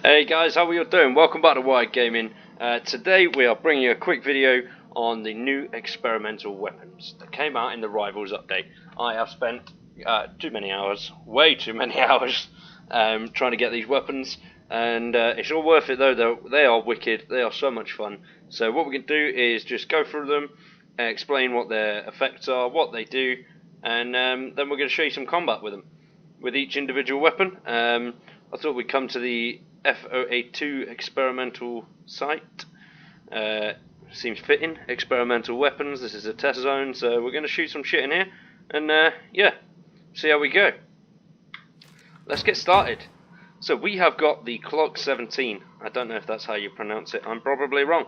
Hey guys, how are you doing? Welcome back to Wired Gaming. Today we are bringing you a quick video on the new experimental weapons that came out in the Rivals update. I have spent too many hours, way too many hours, trying to get these weapons, and it's all worth it though. They are wicked, they are so much fun. So what we're going to do is just go through them, explain what their effects are, what they do, and then we're going to show you some combat with them, with each individual weapon. I thought we'd come to the F082 experimental site. Seems fitting. Experimental weapons. This is a test zone, so we're going to shoot some shit in here, and yeah, see how we go. Let's get started. So we have got the Clock 17. I don't know if that's how you pronounce it. I'm probably wrong.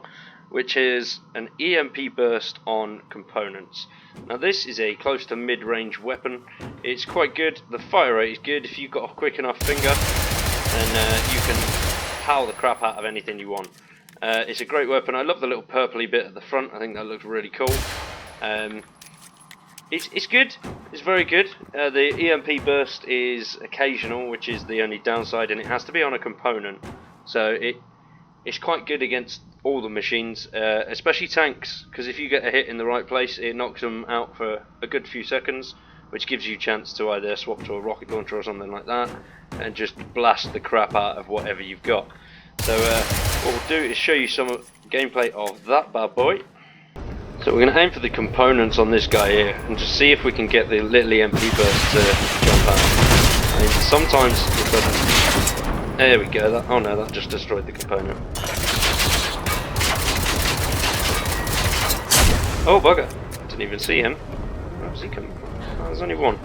Which is an EMP Burst on components. Now this is a close to mid-range weapon. It's quite good. The fire rate is good. If you've got a quick enough finger, then you can power the crap out of anything you want. It's a great weapon. I love the little purpley bit at the front. I think that looks really cool. It's good. It's very good. The EMP Burst is occasional, which is the only downside, and it has to be on a component. So it's quite good against all the machines, especially tanks, because if you get a hit in the right place, it knocks them out for a good few seconds, which gives you a chance to either swap to a rocket launcher or something like that, and just blast the crap out of whatever you've got. So what we'll do is show you some gameplay of that bad boy. So we're going to aim for the components on this guy here, and just see if we can get the little EMP burst to jump out. I mean, sometimes it doesn't. There we go. Oh no, that just destroyed the component. Oh bugger! Didn't even see him. Where was he coming from? Oh, there's only one.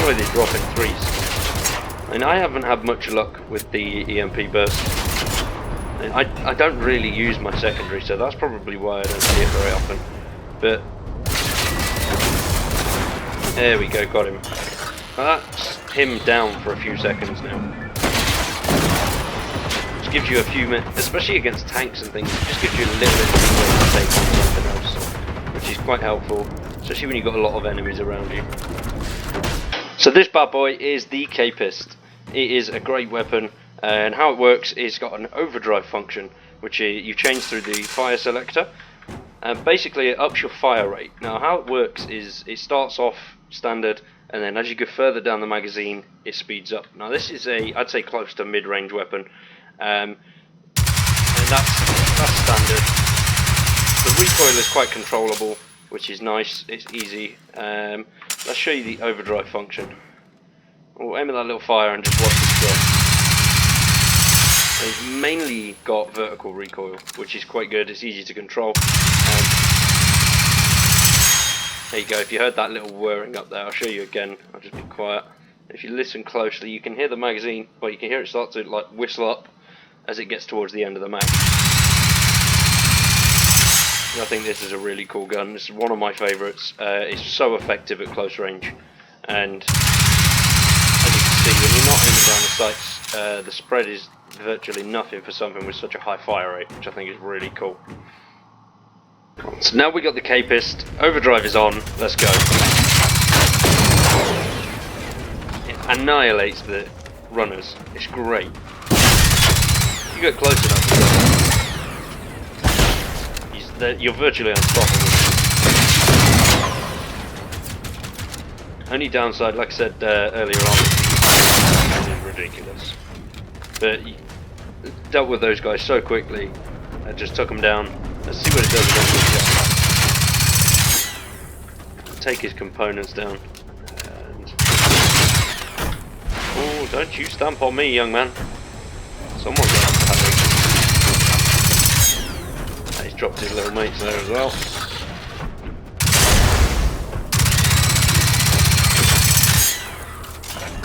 Already dropping threes. I mean, I haven't had much luck with the EMP burst. I don't really use my secondary, so that's probably why I don't see it very often. But there we go, got him. Well, that's him down for a few seconds now. Gives you a few minutes, especially against tanks and things, it just gives you a little bit of leeway to take on something else, which is quite helpful, especially when you've got a lot of enemies around you. So this bad boy is the Kapus. It is a great weapon, and how it works is it's got an overdrive function, which you change through the fire selector, and basically it ups your fire rate. Now how it works is it starts off standard, and then as you go further down the magazine, it speeds up. Now this is I'd say close to mid-range weapon. And that's standard. The recoil is quite controllable, which is nice. It's easy. Let's show you the overdrive function. We'll aim at that little fire and just watch this go. It's mainly got vertical recoil, which is quite good. It's easy to control. There you go. If you heard that little whirring up there, I'll show you again. I'll just be quiet. If you listen closely, you can hear the magazine, well, you can hear it start to like whistle up as it gets towards the end of the mag. I think this is a really cool gun. This is one of my favourites. It's so effective at close range, and as you can see, when you're not aiming down the sights, the spread is virtually nothing for something with such a high fire rate, which I think is really cool. So now we got the Kapus. Overdrive is on. Let's go. It annihilates the runners. It's great. You get close enough, you're virtually unstoppable. Only downside, like I said earlier on, is ridiculous. But you dealt with those guys so quickly, I just took them down. Let's see what it does against. Take his components down. And oh, don't you stamp on me, young man. Someone's going to have to have it. He's dropped his little mates there as well.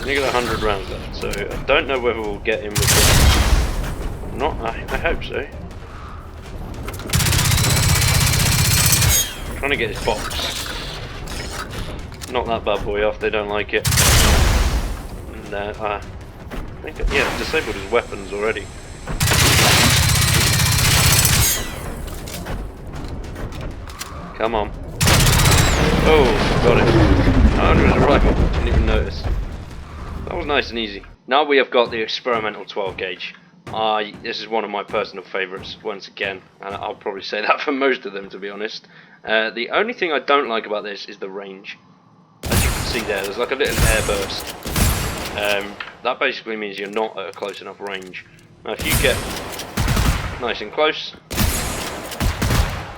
Only got 100 rounds left, so I don't know whether we'll get him with this. Not, I hope so. I'm trying to get his box. Knock that bad boy off, they don't like it. And I think, yeah, I've disabled his weapons already. Come on. Oh, got it. 100 rifle. Didn't even notice. That was nice and easy. Now we have got the experimental 12 gauge. This is one of my personal favourites once again, and I'll probably say that for most of them, to be honest. The only thing I don't like about this is the range. As you can see there's like a little air burst. That basically means you're not at a close enough range. Now if you get nice and close,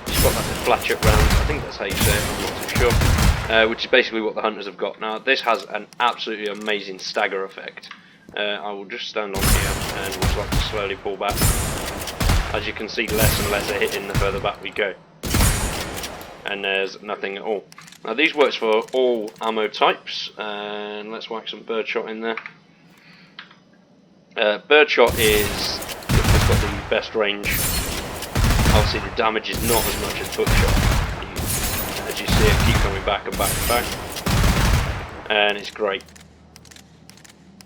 you've got like the flatchet round, I think that's how you say it, I'm not too sure, which is basically what the hunters have got. Now this has an absolutely amazing stagger effect. I will just stand on here and we'll start to slowly pull back. As you can see, less and less are hitting the further back we go. And there's nothing at all. Now these works for all ammo types, and let's whack some birdshot in there. Birdshot has got the best range. Obviously the damage is not as much as buckshot. As you see it keep coming back and back and back. And it's great.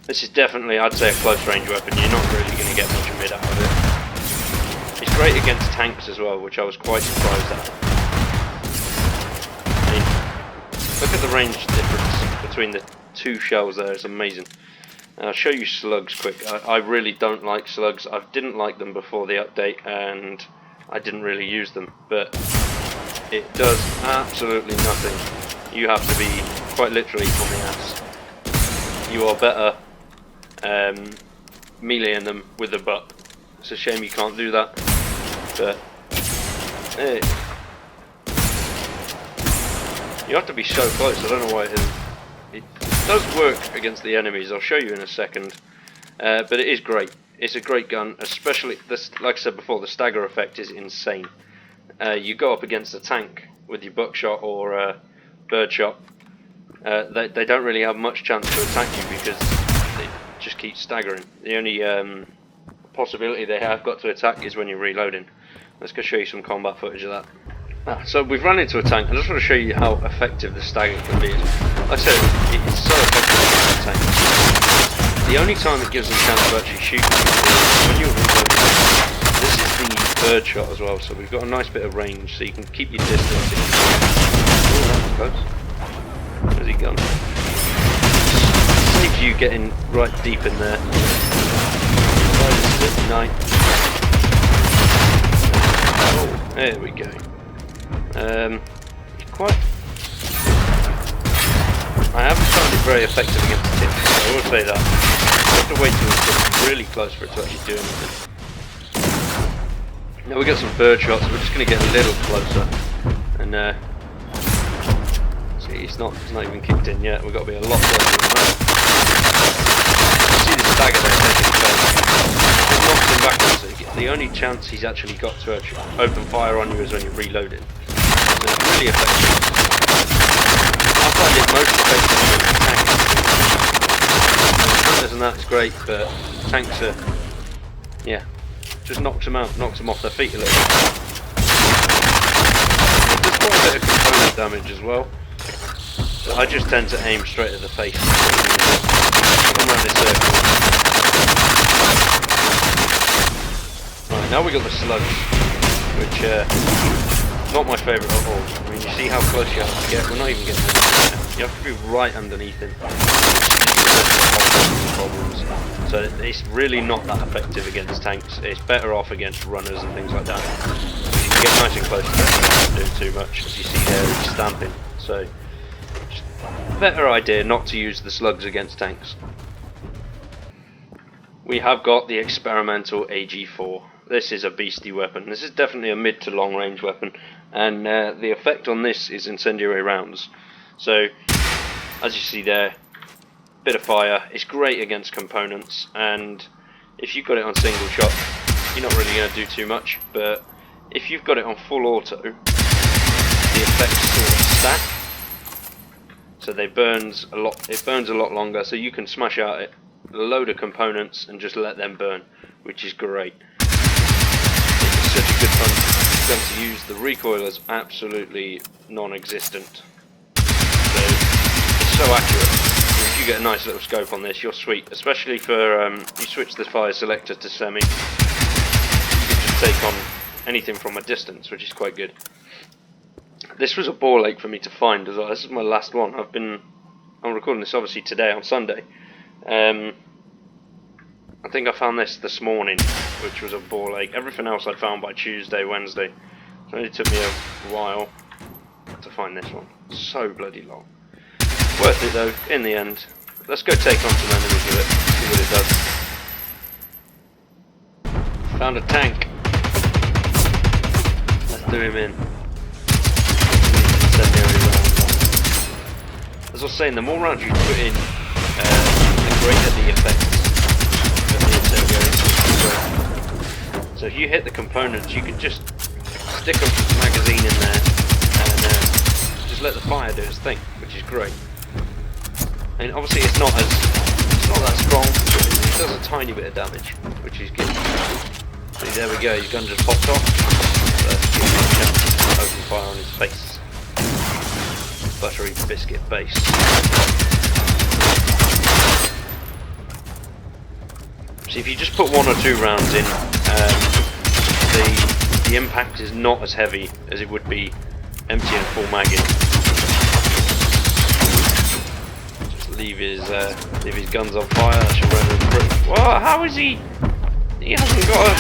This is definitely, I'd say, a close range weapon. You're not really going to get much mid out of it. It's great against tanks as well, which I was quite surprised at. I mean, look at the range difference between the two shells there, it's amazing. I'll show you slugs quick. I really don't like slugs. I didn't like them before the update and I didn't really use them, but it does absolutely nothing. You have to be quite literally on the ass. You are better meleeing them with the butt. It's a shame you can't do that, but hey, you have to be so close. I don't know why it isn't. It does work against the enemies, I'll show you in a second, but it is great. It's a great gun, especially this, like I said before, the stagger effect is insane. You go up against a tank with your buckshot or birdshot, they don't really have much chance to attack you because they just keep staggering. The only possibility they have got to attack is when you're reloading. Let's go show you some combat footage of that. So we've run into a tank. I just want to show you how effective the stagger can be. Like I said, it's so effective against the tank. The only time it gives them a chance to actually shoot you is when you're reloading. This is the birdshot as well, so we've got a nice bit of range, so you can keep your distance. Oh, that was close. Where's he gone? Saves you getting right deep in there. Oh, there we go. Quite. I haven't found it very effective against the tips, I will say that. You have to wait till it's really close for it to actually do anything. Now we got some bird shots, we're just going to get a little closer. And see, it's not even kicked in yet, we've got to be a lot closer than that. You see the stagger there taking effect. It knocks him backwards, so the only chance he's actually got to open fire on you is when you're reloading. So it's really effective. I find it most effective against tanks. Hunters and that's great, but tanks are, yeah, just knocks them out, knocks them off their feet a little bit. It does quite a bit of component damage as well, but I just tend to aim straight at the face. Come around this circle. Right, now we got the slugs, which not my favourite at all. I mean, you see how close you have to get. We're not even getting there. You have to be right underneath him. So it's really not that effective against tanks. It's better off against runners and things like that. You can get nice and close to them without doing too much. As you see there, it's stamping. So, better idea not to use the slugs against tanks. We have got the experimental AG4. This is a beastie weapon. This is definitely a mid to long range weapon, and the effect on this is incendiary rounds. So, as you see there, bit of fire. It's great against components, and if you've got it on single shot, you're not really going to do too much. But if you've got it on full auto, the effects sort of stack. So it burns a lot longer. So you can smash out a load of components and just let them burn, which is great. Such a good gun to use. The recoil is absolutely non-existent, so it's so accurate. If you get a nice little scope on this, you're sweet. Especially for you switch the fire selector to semi, you can just take on anything from a distance, which is quite good. This was a ball ache for me to find as well. This is my last one. I'm recording this obviously today on Sunday. I think I found this morning, which was a ball ache. Everything else I found by Tuesday, Wednesday. It only took me a while to find this one. So bloody long. Worth it though, in the end. Let's go take on some enemies with it, see what it does. Found a tank. Let's do him in. As I was saying, the more rounds you put in, the greater the effects of the incendiary. So if you hit the components, you can just stick a magazine in there and just let the fire do its thing, which is great. And obviously it's not that strong, but it does a tiny bit of damage, which is good. See, there we go, his gun just popped off. So let's give him a chance to open fire on his face. Buttery biscuit base. See, if you just put 1 or 2 rounds in, the impact is not as heavy as it would be emptying a full mag in. Leave his guns on fire. That should render him through. Well, how is he? He hasn't got a.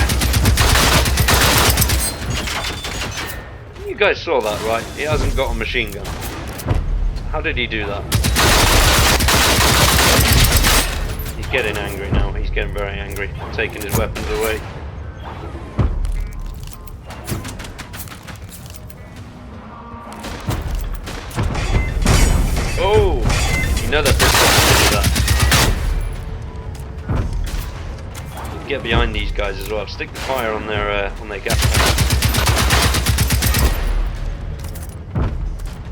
You guys saw that, right? He hasn't got a machine gun. How did he do that? He's getting angry now. He's getting very angry. Taking his weapons away. Oh! You know that this get behind these guys as well. Stick the fire on their gas tank.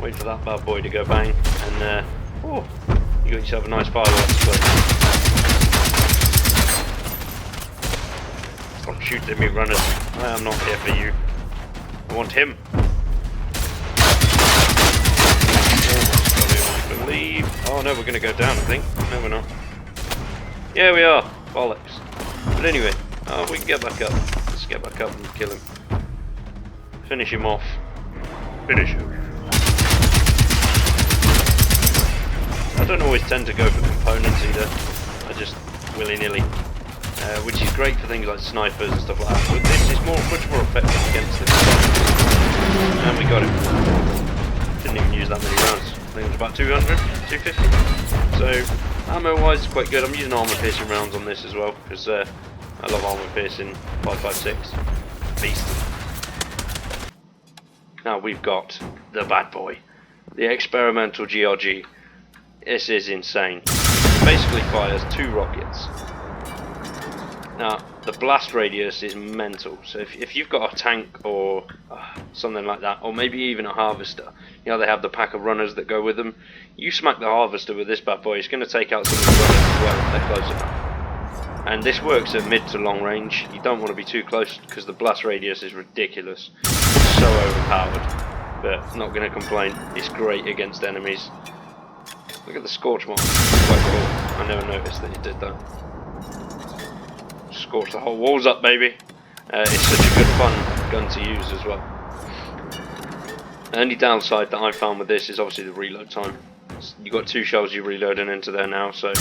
Wait for that bad boy to go bang, and oh, you got yourself a nice fireworks display. Stop shooting at me, runners. I am not here for you. I want him. Oh no, we're going to go down, I think. No, we're not. Yeah, we are. Bollocks. But anyway, we can get back up. Let's get back up and kill him. Finish him off. Finish him. I don't always tend to go for components either. I just willy-nilly. Which is great for things like snipers and stuff like that. But this is much more effective against the components. And we got him. Didn't even use that many rounds. I think it was about 200, 250. So, ammo wise, it's quite good. I'm using armor piercing rounds on this as well, because I love armor piercing 5.56. Beast. Now we've got the bad boy, the Experimental GRG. This is insane. It basically fires 2 rockets. Now, the blast radius is mental, so if you've got a tank or something like that, or maybe even a harvester, you know they have the pack of runners that go with them, you smack the harvester with this bad boy, it's going to take out some of the runners as well if they're close enough. And this works at mid to long range. You don't want to be too close because the blast radius is ridiculous. It's so overpowered, but I'm not going to complain, it's great against enemies. Look at the scorch mark, it's quite cool. I never noticed that it did that. Scorch the whole walls up, baby. It's such a good fun gun to use as well. The only downside that I found with this is obviously the reload time. You've got 2 shells you're reloading into there now, so.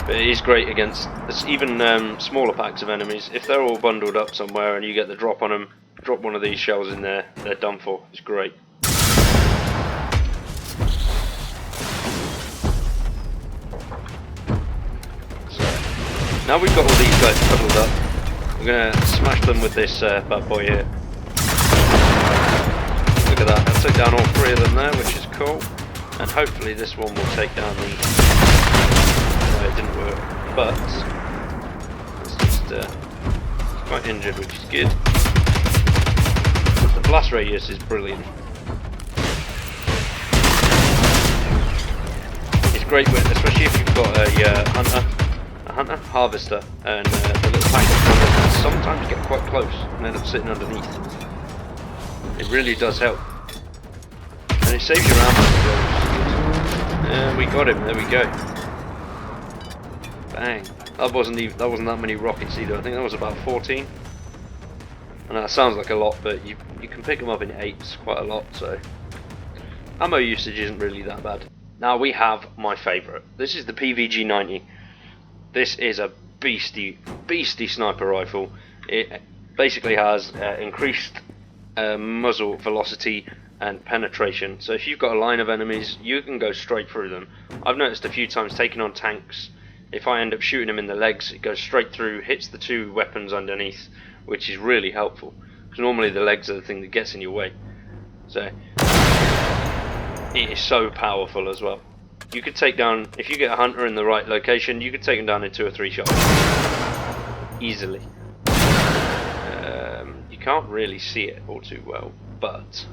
But it is great against even smaller packs of enemies. If they're all bundled up somewhere and you get the drop on them, drop one of these shells in there, they're done for. It's great. Now we've got all these guys huddled up, we're going to smash them with this bad boy here. Look at that, I took down all 3 of them there, which is cool. And hopefully this one will take down the... No, it didn't work. But, it's just quite injured, which is good. The blast radius is brilliant. It's great, especially if you've got a harvester, and the little pack of runners sometimes get quite close and end up sitting underneath. It really does help, and it saves your ammo as well, which is good. And we got him. There we go. Bang! That wasn't that many rockets either. I think that was about 14. And that sounds like a lot, but you can pick them up in 8s, quite a lot. So ammo usage isn't really that bad. Now we have my favourite. This is the PVG-90. This is a beastie sniper rifle. It basically has increased muzzle velocity and penetration, so if you've got a line of enemies you can go straight through them. I've noticed a few times taking on tanks, if I end up shooting them in the legs, it goes straight through, hits the two weapons underneath, which is really helpful, because normally the legs are the thing that gets in your way. So it is so powerful as well. You could take down, if you get a hunter in the right location, you could take him down in 2 or 3 shots easily. You can't really see it all too well, but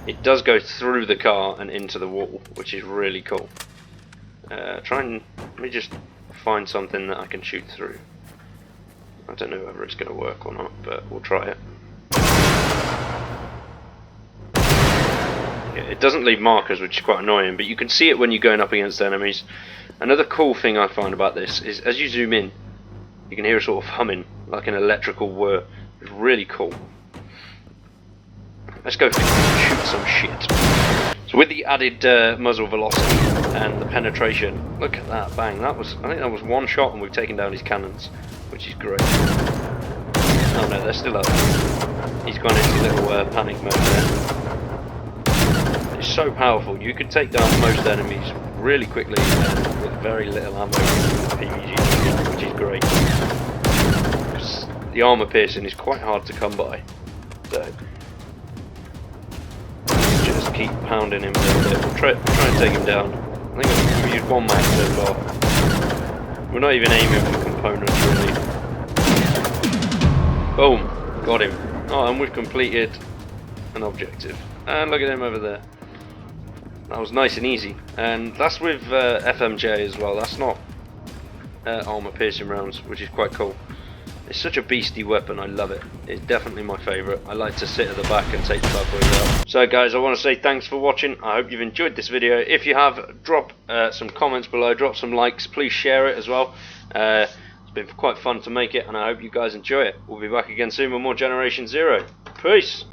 it does go through the car and into the wall, which is really cool. Let me just find something that I can shoot through. I don't know whether it's going to work or not, but we'll try it. Yeah, it doesn't leave markers, which is quite annoying, but you can see it when you're going up against enemies. Another cool thing I find about this is as you zoom in, you can hear a sort of humming, like an electrical whir. It's really cool. Let's go shoot some shit. So with the added muzzle velocity and the penetration, look at that, bang, I think that was 1 shot and we've taken down his cannons, which is great. Oh no, they're still up. He's gone into little panic mode there. It's so powerful, you can take down most enemies really quickly with very little ammo with PVG, which is great. Because the armour piercing is quite hard to come by. So just keep pounding him a little bit. We'll try and take him down. I think we've used 1 mag so far. We're not even aiming for components really. Boom! Got him. Oh, and we've completed an objective. And look at him over there. That was nice and easy. And that's with FMJ as well. That's not armour piercing rounds, which is quite cool. It's such a beastie weapon, I love it. It's definitely my favourite. I like to sit at the back and take the bad boys out. So guys, I want to say thanks for watching. I hope you've enjoyed this video. If you have, drop some comments below, drop some likes, please share it as well. It's been quite fun to make it and I hope you guys enjoy it. We'll be back again soon with more Generation Zero. Peace!